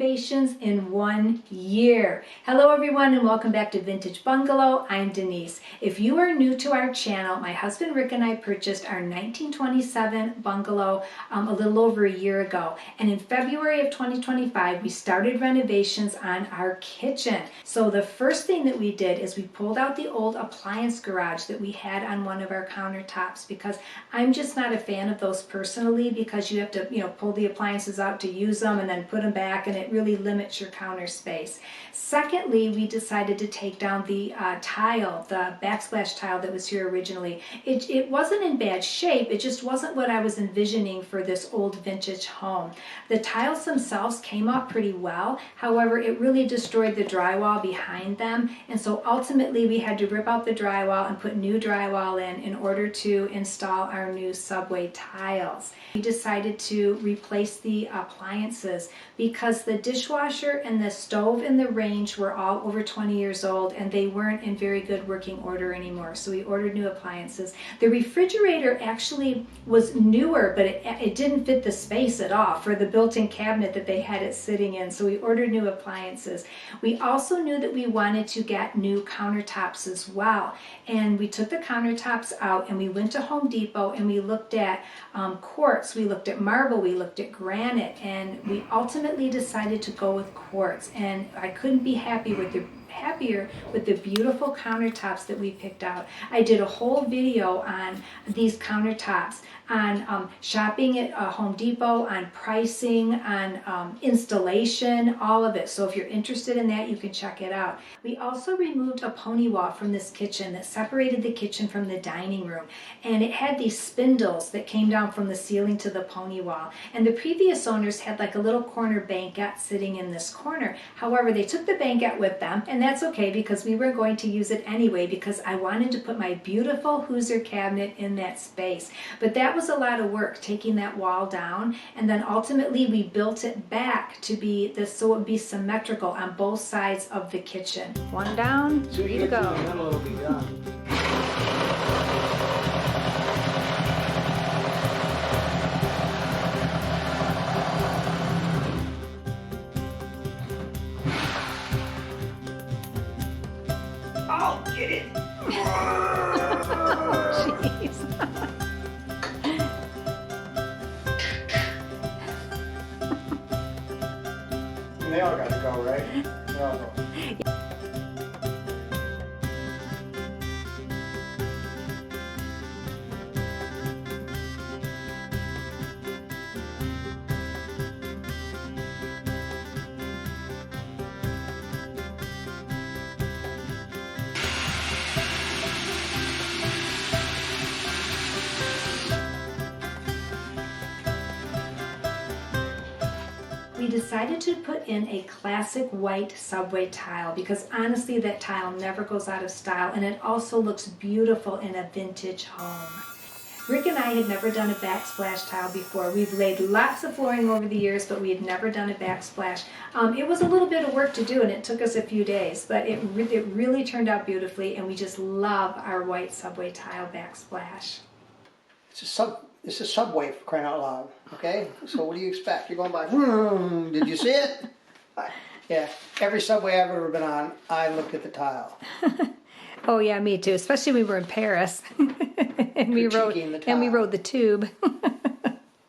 renovations in 1 year. Hello everyone and welcome back to Vintage Bungalow. I'm Denise. If you are new to our channel, my husband Rick and I purchased our 1927 bungalow a little over a year ago. And in February of 2025, we started renovations on our kitchen. So the first thing that we did is we pulled out the old appliance garage that we had on one of our countertops, because I'm just not a fan of those personally, because you have to, pull the appliances out to use them and then put them back, and it really limits your counter space. Secondly, we decided to take down the tile, the backsplash tile that was here originally. It wasn't in bad shape, it just wasn't what I was envisioning for this old vintage home. The tiles themselves came off pretty well, however it really destroyed the drywall behind them, and so ultimately we had to rip out the drywall and put new drywall in order to install our new subway tiles. We decided to replace the appliances because the dishwasher and the stove and the range were all over 20 years old and they weren't in very good working order anymore, so we ordered new appliances. The refrigerator actually was newer, but it didn't fit the space at all for the built-in cabinet that they had it sitting in, so we ordered new appliances. We also knew that we wanted to get new countertops as well, and we took the countertops out and we went to Home Depot and we looked at quartz, we looked at marble, we looked at granite, and we ultimately decided to go with quartz. And I couldn't be happier with the beautiful countertops that we picked out. I did a whole video on these countertops, on shopping at Home Depot, on pricing, on installation, all of it. So if you're interested in that, you can check it out. We also removed a pony wall from this kitchen that separated the kitchen from the dining room, and it had these spindles that came down from the ceiling to the pony wall. And the previous owners had like a little corner banquette sitting in this corner. However, they took the banquette with them, and that's okay because we were going to use it anyway, because I wanted to put my beautiful Hoosier cabinet in that space. But that was a lot of work, taking that wall down, and then ultimately we built it back to be this, so it would be symmetrical on both sides of the kitchen. One down, three to go. Oh, get it! Jeez. They all gotta go, right? They all go. We decided to put in a classic white subway tile because honestly that tile never goes out of style, and it also looks beautiful in a vintage home. Rick and I had never done a backsplash tile before. We've laid lots of flooring over the years, but we had never done a backsplash. It was a little bit of work to do, and it took us a few days, but it really turned out beautifully, and we just love our white subway tile backsplash. It's a subway, for crying out loud, okay? So what do you expect? You're going by, did you see it? Yeah, every subway I've ever been on, I looked at the tile. Oh yeah, me too, especially when we were in Paris. and we rode the tube.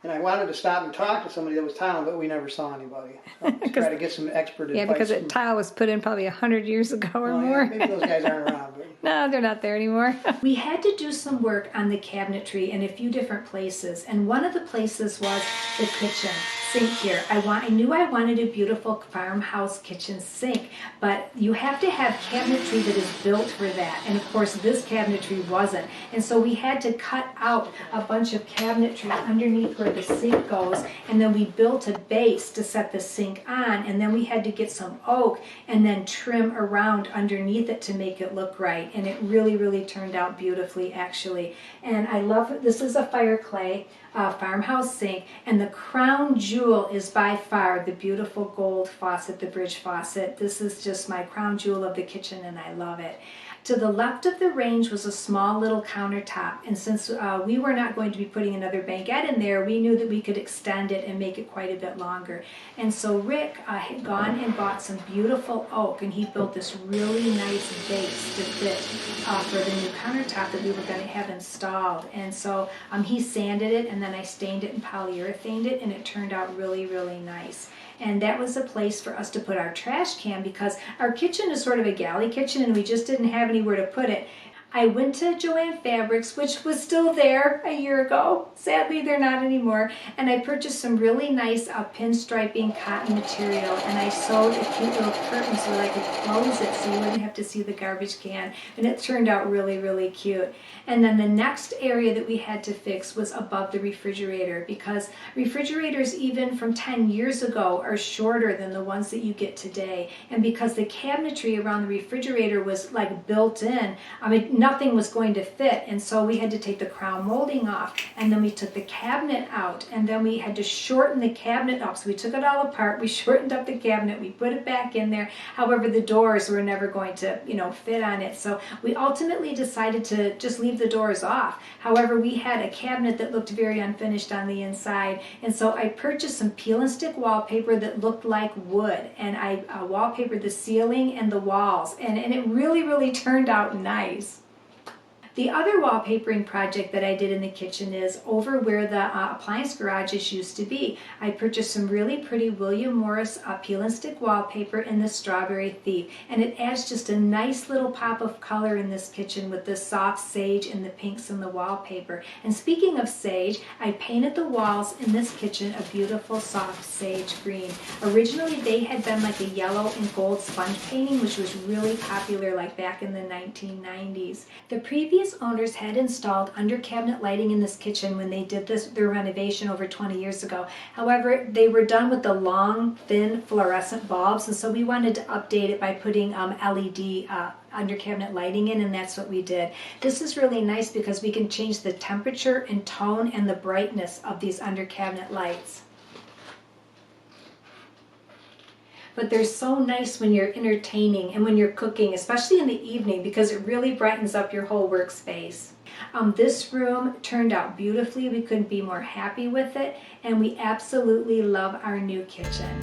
And I wanted to stop and talk to somebody that was tiling, but we never saw anybody. So to try to get some expert advice. Yeah, because the tile was put in probably 100 years ago or more. Yeah, maybe those guys aren't around. But... No, they're not there anymore. We had to do some work on the cabinetry in a few different places, and one of the places was the kitchen sink here. I knew I wanted a beautiful farmhouse kitchen sink, but you have to have cabinetry that is built for that, and of course this cabinetry wasn't, and so we had to cut out a bunch of cabinetry underneath where the sink goes, and then we built a base to set the sink on, and then we had to get some oak and then trim around underneath it to make it look right, and it really turned out beautifully actually. And I love it. This is a fire clay farmhouse sink, and the crown jewel is by far the beautiful gold faucet, the bridge faucet. This is just my crown jewel of the kitchen, and I love it. To the left of the range was a small little countertop, and since we were not going to be putting another banquette in there, we knew that we could extend it and make it quite a bit longer. And so Rick had gone and bought some beautiful oak, and he built this really nice vase to fit for the new countertop that we were going to have installed. And so he sanded it, and then I stained it and polyurethaned it, and it turned out really, really nice. And that was a place for us to put our trash can because our kitchen is sort of a galley kitchen and we just didn't have anywhere to put it. I went to Joann Fabrics, which was still there a year ago. Sadly, they're not anymore. And I purchased some really nice pinstriping cotton material, and I sewed a cute little curtain so that I could close it so you wouldn't have to see the garbage can. And it turned out really, really cute. And then the next area that we had to fix was above the refrigerator, because refrigerators even from 10 years ago are shorter than the ones that you get today. And because the cabinetry around the refrigerator was like built in, nothing was going to fit, and so we had to take the crown molding off, and then we took the cabinet out, and then we had to shorten the cabinet up. So we took it all apart, we shortened up the cabinet, we put it back in there. However, the doors were never going to, fit on it. So we ultimately decided to just leave the doors off. However, we had a cabinet that looked very unfinished on the inside, and so I purchased some peel and stick wallpaper that looked like wood, and I wallpapered the ceiling and the walls, and it really, really turned out nice. The other wallpapering project that I did in the kitchen is over where the appliance garages used to be. I purchased some really pretty William Morris peel and stick wallpaper in the Strawberry Thief, and it adds just a nice little pop of color in this kitchen with the soft sage and the pinks in the wallpaper. And speaking of sage, I painted the walls in this kitchen a beautiful soft sage green. Originally they had been like a yellow and gold sponge painting, which was really popular like back in the 1990s. The previous owners had installed under cabinet lighting in this kitchen when they did their renovation over 20 years ago. However, they were done with the long, thin fluorescent bulbs, and so we wanted to update it by putting LED under cabinet lighting in, and that's what we did. This is really nice because we can change the temperature and tone and the brightness of these under cabinet lights. But they're so nice when you're entertaining and when you're cooking, especially in the evening, because it really brightens up your whole workspace. This room turned out beautifully. We couldn't be more happy with it, and we absolutely love our new kitchen.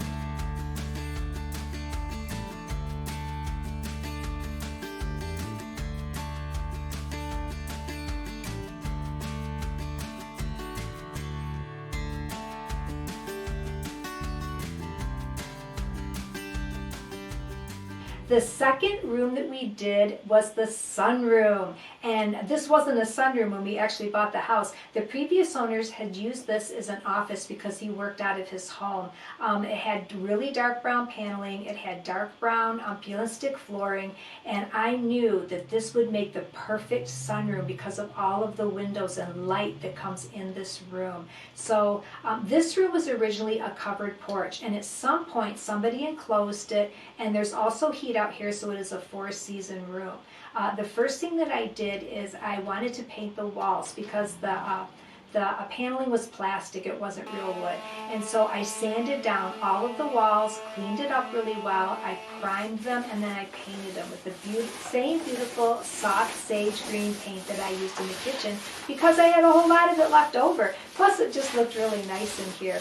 The second room that we did was the sunroom, and this wasn't a sunroom when we actually bought the house. The previous owners had used this as an office because he worked out of his home. It had really dark brown paneling, it had dark brown peel and stick flooring, and I knew that this would make the perfect sunroom because of all of the windows and light that comes in this room. So this room was originally a covered porch, and at some point somebody enclosed it, and there's also heat out here, so it is a four-season room. The first thing that I did is I wanted to paint the walls because the paneling was plastic, it wasn't real wood. And so I sanded down all of the walls, cleaned it up really well, I primed them, and then I painted them with the same beautiful soft sage green paint that I used in the kitchen because I had a whole lot of it left over. Plus it just looked really nice in here.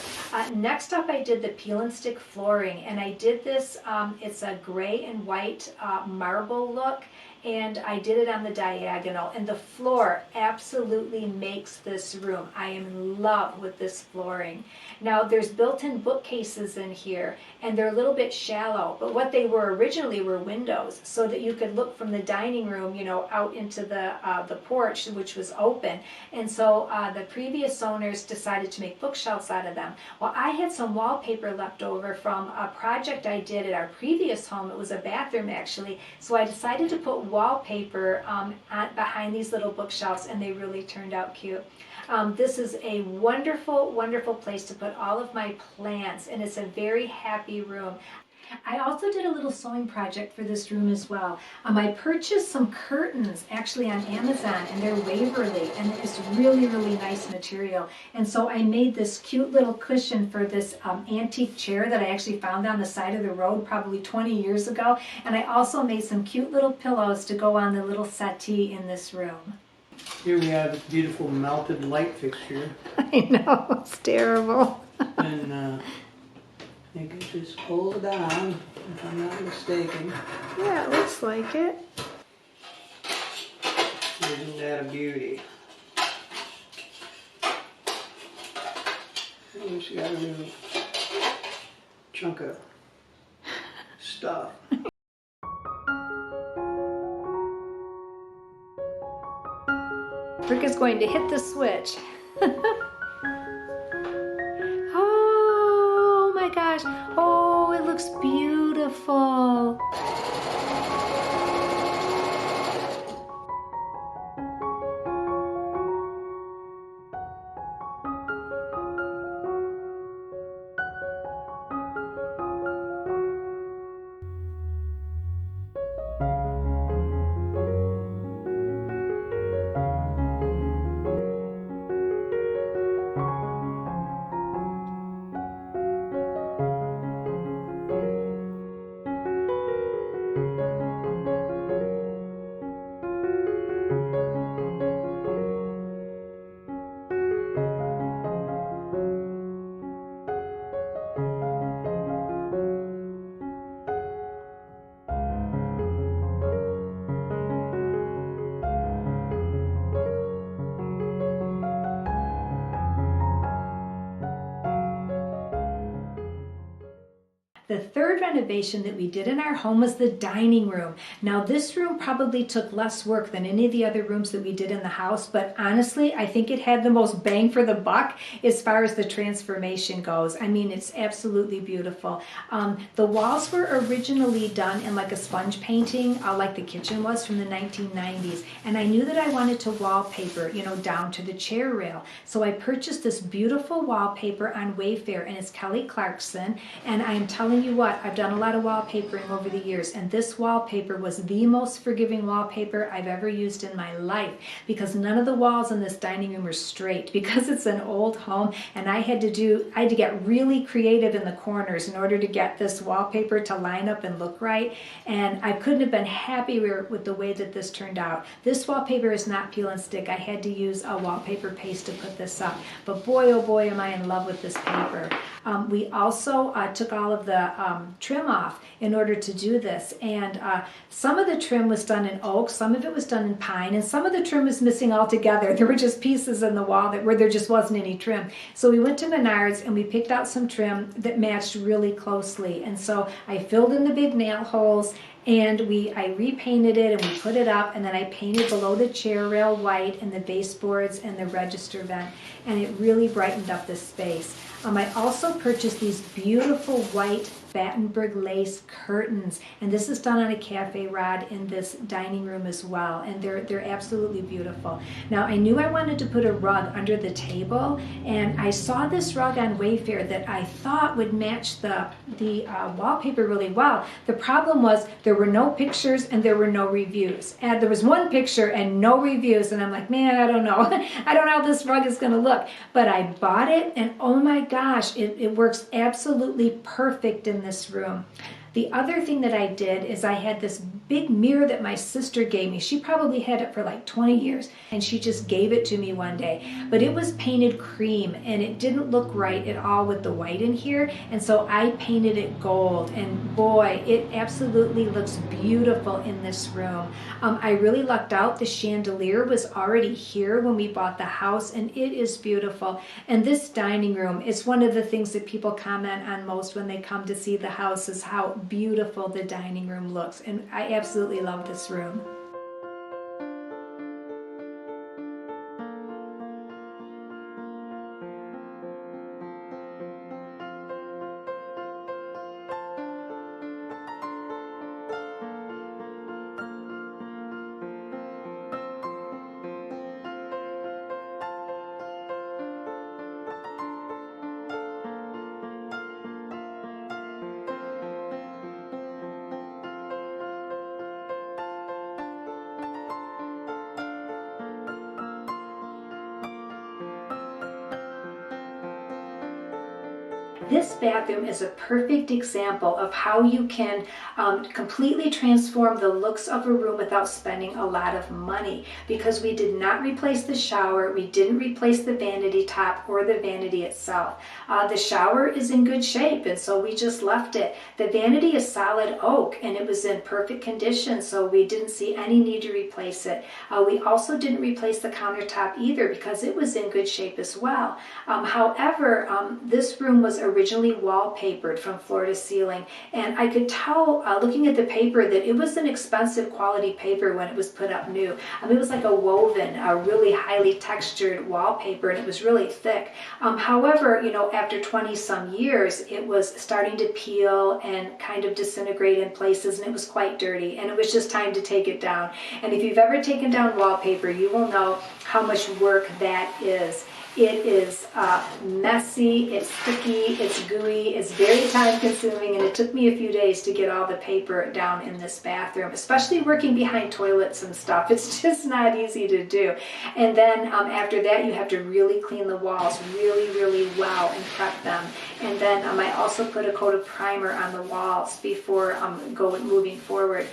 Next up I did the peel and stick flooring, and I did this, it's a gray and white marble look, and I did it on the diagonal, and the floor absolutely makes this room. I am in love with this flooring. Now there's built-in bookcases in here, and they're a little bit shallow, but what they were originally were windows so that you could look from the dining room, out into the porch, which was open. And so the previous owners decided to make bookshelves out of them. Well, I had some wallpaper left over from a project I did at our previous home. It was a bathroom actually, so I decided to put wallpaper behind these little bookshelves, and they really turned out cute. This is a wonderful, wonderful place to put all of my plants, and it's a very happy room. I also did a little sewing project for this room as well. I purchased some curtains actually on Amazon, and they're Waverly, and it's really, really nice material. And so I made this cute little cushion for this antique chair that I actually found on the side of the road probably 20 years ago. And I also made some cute little pillows to go on the little settee in this room. Here we have this beautiful melted light fixture. I know, it's terrible. And I think it just pulled down, if I'm not mistaken. Yeah, it looks like it. Isn't that a beauty? Oh, she got a new chunk of stuff. Rick is going to hit the switch. Oh my gosh. Oh, it looks beautiful. The third renovation that we did in our home was the dining room. Now this room probably took less work than any of the other rooms that we did in the house, but honestly, I think it had the most bang for the buck as far as the transformation goes. I mean, it's absolutely beautiful. The walls were originally done in like a sponge painting, like the kitchen was from the 1990s. And I knew that I wanted to wallpaper, you know, down to the chair rail. So I purchased this beautiful wallpaper on Wayfair, and it's Kelly Clarkson. And I'm telling you what, I've done a lot of wallpapering over the years, and this wallpaper was the most forgiving wallpaper I've ever used in my life, because none of the walls in this dining room are straight because it's an old home, and I had to get really creative in the corners in order to get this wallpaper to line up and look right, and I couldn't have been happier with the way that this turned out. This wallpaper is not peel and stick. I had to use a wallpaper paste to put this up, but boy oh boy am I in love with this paper. We also took all of the trim off in order to do this, and some of the trim was done in oak, some of it was done in pine, and some of the trim was missing altogether. There were just pieces in the wall where there just wasn't any trim. So we went to Menards and we picked out some trim that matched really closely, and so I filled in the big nail holes, and I repainted it and we put it up, and then I painted below the chair rail white and the baseboards and the register vent, and it really brightened up the space. I also purchased these beautiful white Battenberg lace curtains, and this is done on a cafe rod in this dining room as well, and they're absolutely beautiful. Now I knew I wanted to put a rug under the table, and I saw this rug on Wayfair that I thought would match the wallpaper really well. The problem was there were no pictures and there were no reviews, and there was one picture and no reviews, and I'm like, man, I don't know. I don't know how this rug is going to look, but I bought it, and oh my gosh, it works absolutely perfect in this room. The other thing that I did is I had this big mirror that my sister gave me. She probably had it for like 20 years, and she just gave it to me one day. But it was painted cream, and it didn't look right at all with the white in here, and so I painted it gold, and boy, it absolutely looks beautiful in this room. I really lucked out. The chandelier was already here when we bought the house, and it is beautiful. And this dining room is one of the things that people comment on most when they come to see the house, is how beautiful the dining room looks, and I absolutely love this room. this bathroom is a perfect example of how you can completely transform the looks of a room without spending a lot of money, because we did not replace the shower, we didn't replace the vanity top or the vanity itself. The shower is in good shape, and so we just left it. The vanity is solid oak and it was in perfect condition, so we didn't see any need to replace it. We also didn't replace the countertop either because it was in good shape as well. However, this room was originally wallpapered from floor to ceiling, and I could tell looking at the paper that it was an expensive quality paper when it was put up new. It was like a woven, a really highly textured wallpaper, and it was really thick. However, after 20 some years, it was starting to peel and kind of disintegrate in places, and it was quite dirty, and it was just time to take it down. And if you've ever taken down wallpaper, you will know how much work that is. It is messy, it's sticky, it's gooey, it's very time consuming, and it took me a few days to get all the paper down in this bathroom, especially working behind toilets and stuff. It's just not easy to do. And then after that, you have to really clean the walls really, really well and prep them. And then I also put a coat of primer on the walls before moving forward.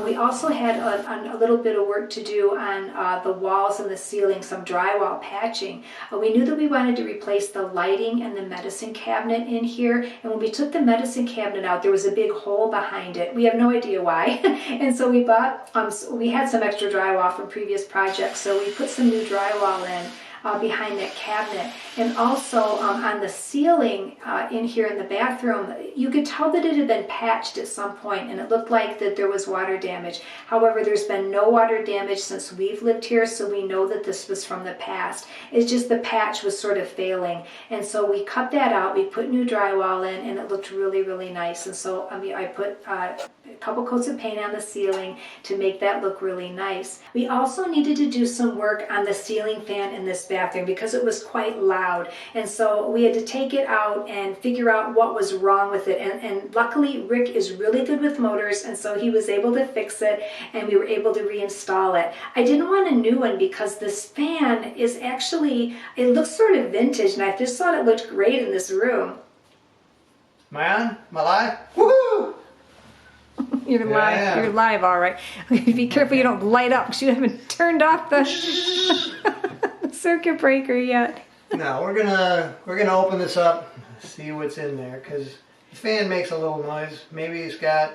We also had a little bit of work to do on the walls and the ceiling, some drywall patching. We knew that we wanted to replace the lighting and the medicine cabinet in here, and when we took the medicine cabinet out, there was a big hole behind it. We have no idea why. And so we bought, we had some extra drywall from previous projects, so we put some new drywall in behind that cabinet. And also on the ceiling in here in the bathroom, you could tell that it had been patched at some point, and it looked like that there was water damage. However, there's been no water damage since we've lived here, so we know that this was from the past. It's just the patch was sort of failing, and so we cut that out. We put new drywall in, and it looked really, really nice. And so I put a couple coats of paint on the ceiling to make that look really nice. We also needed to do some work on the ceiling fan in this bathroom because it was quite loud, and so we had to take it out and figure out what was wrong with it. And luckily Rick is really good with motors, and so he was able to fix it, and we were able to reinstall it. I didn't want a new one because this fan is actually, it looks sort of vintage, and I just thought it looked great in this room. Am I on? Am I live? Woohoo! You're live. You're live, all right. Be careful you don't light up because you haven't turned off the circuit breaker yet. No, we're gonna open this up, see what's in there, because the fan makes a little noise. Maybe it's got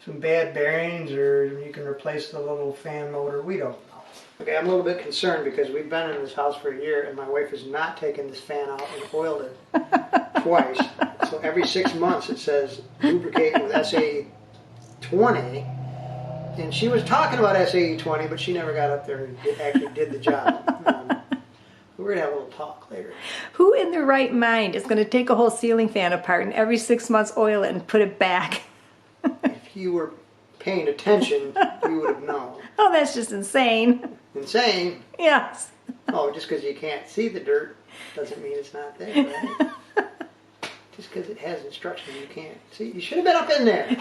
some bad bearings, or you can replace the little fan motor. We don't know. Okay, I'm a little bit concerned because we've been in this house for a year, and my wife has not taken this fan out and oiled it twice. So every 6 months it says lubricate with SA20, and she was talking about SA20, but she never got up there and actually did the job. We're gonna have a little talk later. Who in their right mind is going to take a whole ceiling fan apart and every 6 months oil it and put it back? If you were paying attention, you would have known. Oh, that's just insane. Insane? Yes. Oh, just because you can't see the dirt doesn't mean it's not there, right? Just because it has instructions you can't see. You should have been up in there.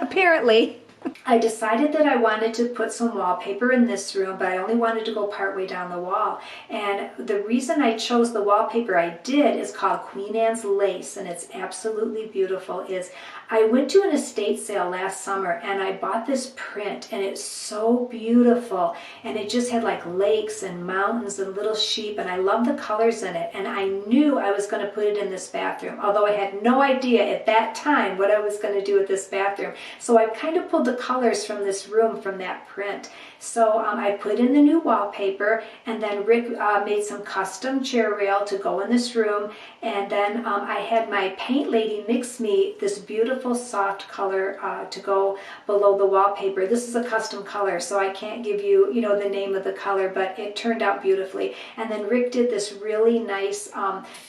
Apparently. I decided that I wanted to put some wallpaper in this room, but I only wanted to go partway down the wall. And the reason I chose the wallpaper I did is called Queen Anne's Lace, and it's absolutely beautiful. Is I went to an estate sale last summer and I bought this print, and it's so beautiful, and it just had like lakes and mountains and little sheep, and I love the colors in it, and I knew I was going to put it in this bathroom, although I had no idea at that time what I was going to do with this bathroom. So I kind of pulled the colors from this room from that print. So I put in the new wallpaper, and then Rick made some custom chair rail to go in this room, and then I had my paint lady mix me this beautiful soft color to go below the wallpaper. This is a custom color, so I can't give you, the name of the color, but it turned out beautifully. And then Rick did this really nice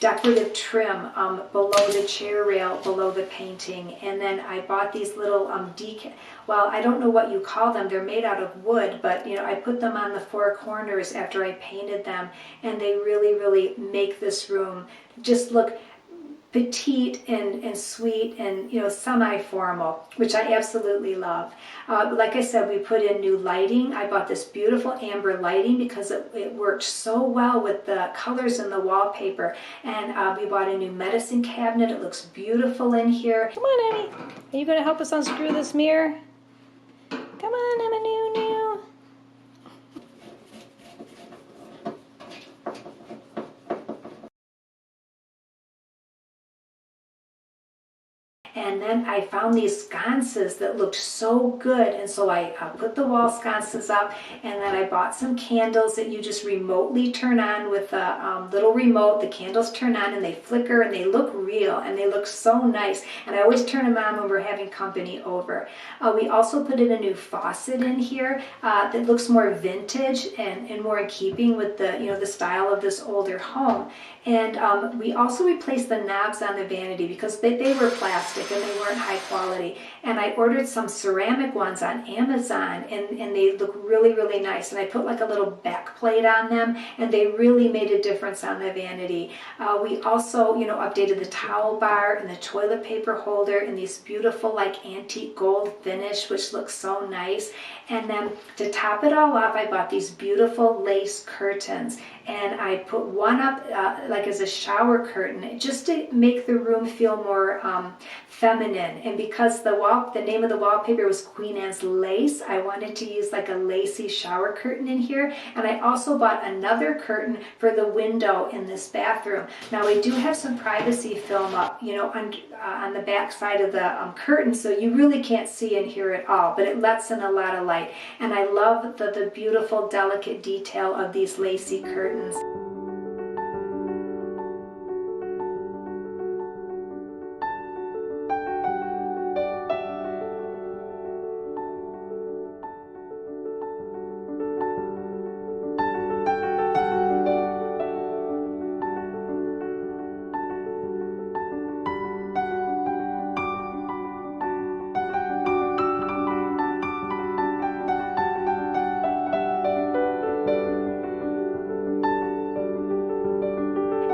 decorative trim below the chair rail, below the painting. And then I bought these little well, I don't know what you call them. They're made out of wood, but I put them on the four corners after I painted them, and they really, really make this room just look petite and sweet and, you know, semi-formal, which I absolutely love. Like I said, we put in new lighting. I bought this beautiful amber lighting because it worked so well with the colors in the wallpaper. And we bought a new medicine cabinet. It looks beautiful in here. Come on, Emmy. Are you going to help us unscrew this mirror? Come on, Emma, new. And then I found these sconces that looked so good, and so I put the wall sconces up, and then I bought some candles that you just remotely turn on with a little remote. The candles turn on and they flicker and they look real and they look so nice, and I always turn them on when we're having company over. We also put in a new faucet in here that looks more vintage and more in keeping with the, you know, the style of this older home. And we also replaced the knobs on the vanity because they were plastic and they weren't high quality. And I ordered some ceramic ones on Amazon, and they look really, really nice. And I put like a little back plate on them, and they really made a difference on the vanity. We also, you know, updated the towel bar and the toilet paper holder in these beautiful like antique gold finish, which looks so nice. And then to top it all off, I bought these beautiful lace curtains, and I put one up like as a shower curtain just to make the room feel more feminine. And because the name of the wallpaper was Queen Anne's lace, I wanted to use like a lacy shower curtain in here. And I also bought another curtain for the window in this bathroom. Now we do have some privacy film up, you know, on the back side of the curtain, so you really can't see in here at all, but it lets in a lot of light. And I love the beautiful, delicate detail of these lacy curtains.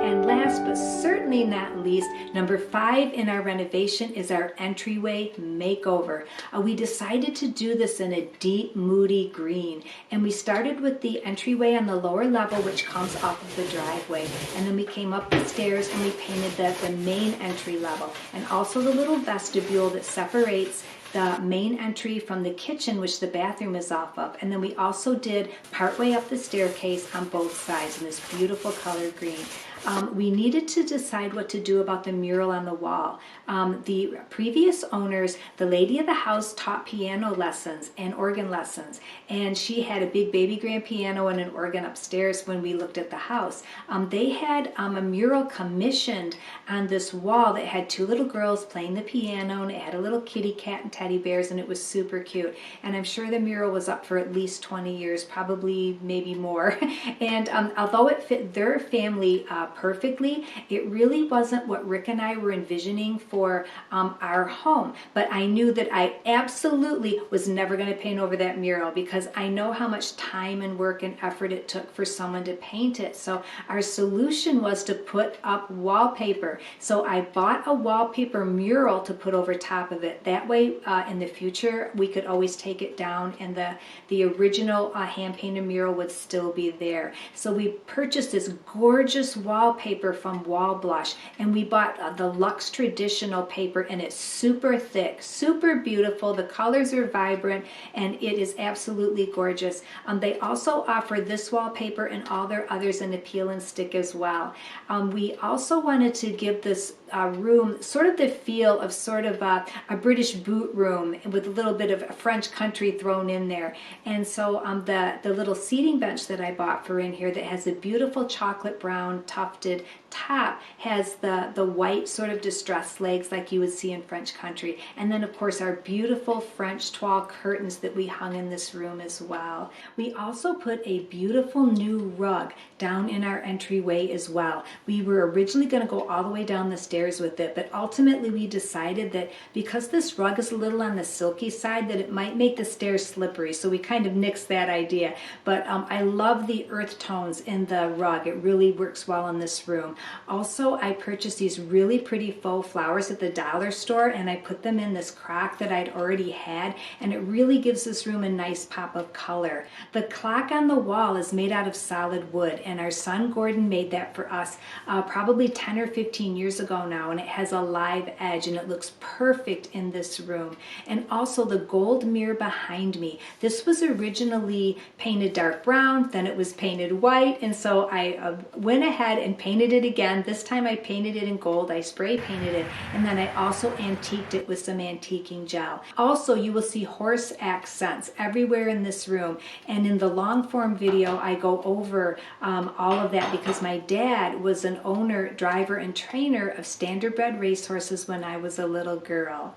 And last but certainly not least, number 5 in our renovation is our entryway makeover. We decided to do this in a deep, moody green. And we started with the entryway on the lower level, which comes off of the driveway. And then we came up the stairs and we painted the main entry level. And also the little vestibule that separates the main entry from the kitchen, which the bathroom is off of. And then we also did partway up the staircase on both sides in this beautiful color green. We needed to decide what to do about the mural on the wall. The previous owners, the lady of the house taught piano lessons and organ lessons, and she had a big baby grand piano and an organ upstairs when we looked at the house. They had a mural commissioned on this wall that had 2 little girls playing the piano, and it had a little kitty cat and teddy bears, and it was super cute. And I'm sure the mural was up for at least 20 years, probably maybe more. And although it fit their family perfectly, it really wasn't what Rick and I were envisioning for our home. But I knew that I absolutely was never going to paint over that mural because I know how much time and work and effort it took for someone to paint it. So our solution was to put up wallpaper. So I bought a wallpaper mural to put over top of it. That way in the future we could always take it down and the original hand-painted mural would still be there. So we purchased this gorgeous wallpaper from Wall Blush, and we bought the Luxe Traditional paper, and it's super thick, super beautiful. The colors are vibrant, and it is absolutely gorgeous. They also offer this wallpaper and all their others in the peel and stick as well. We also wanted to give this room sort of the feel of sort of a British boot room with a little bit of French country thrown in there. And so the little seating bench that I bought for in here that has a beautiful chocolate brown tufted top has the white sort of distressed legs like you would see in French country. And then of course our beautiful French toile curtains that we hung in this room as well. We also put a beautiful new rug down in our entryway as well. We were originally going to go all the way down the stairs with it, but ultimately we decided that because this rug is a little on the silky side that it might make the stairs slippery, so we kind of nixed that idea. But I love the earth tones in the rug. It really works well in this room. Also, I purchased these really pretty faux flowers at the dollar store, and I put them in this crock that I'd already had, and it really gives this room a nice pop of color. The clock on the wall is made out of solid wood, and our son Gordon made that for us probably 10 or 15 years ago now, and it has a live edge and it looks perfect in this room. And also the gold mirror behind me. This was originally painted dark brown, then it was painted white, and so I went ahead and painted it again. This time I painted it in gold. I spray painted it, and then I also antiqued it with some antiquing gel. Also, you will see horse accents everywhere in this room, and in the long form video I go over all of that because my dad was an owner, driver, and trainer of standardbred racehorses when I was a little girl.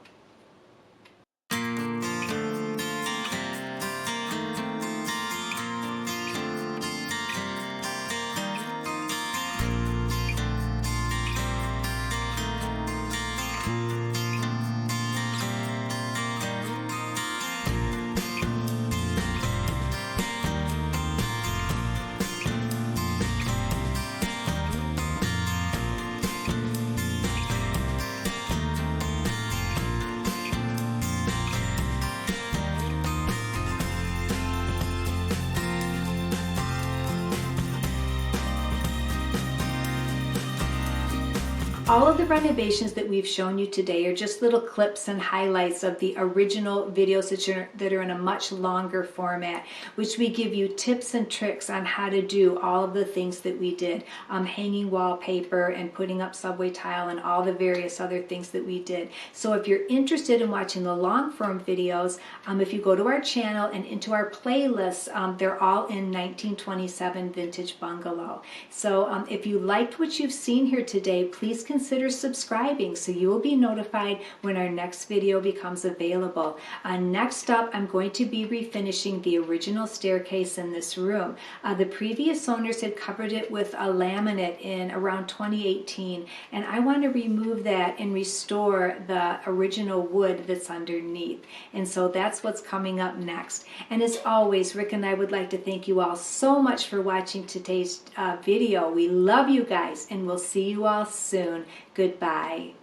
All of the renovations that we've shown you today are just little clips and highlights of the original videos that are in a much longer format, which we give you tips and tricks on how to do all of the things that we did, hanging wallpaper and putting up subway tile and all the various other things that we did. So if you're interested in watching the long form videos, if you go to our channel and into our playlists, they're all in 1927 Vintage Bungalow. So if you liked what you've seen here today, please consider subscribing so you will be notified when our next video becomes available. Next up, I'm going to be refinishing the original staircase in this room. The previous owners had covered it with a laminate in around 2018, and I want to remove that and restore the original wood that's underneath. And so that's what's coming up next. And as always, Rick and I would like to thank you all so much for watching today's video. We love you guys, and we'll see you all soon. Goodbye.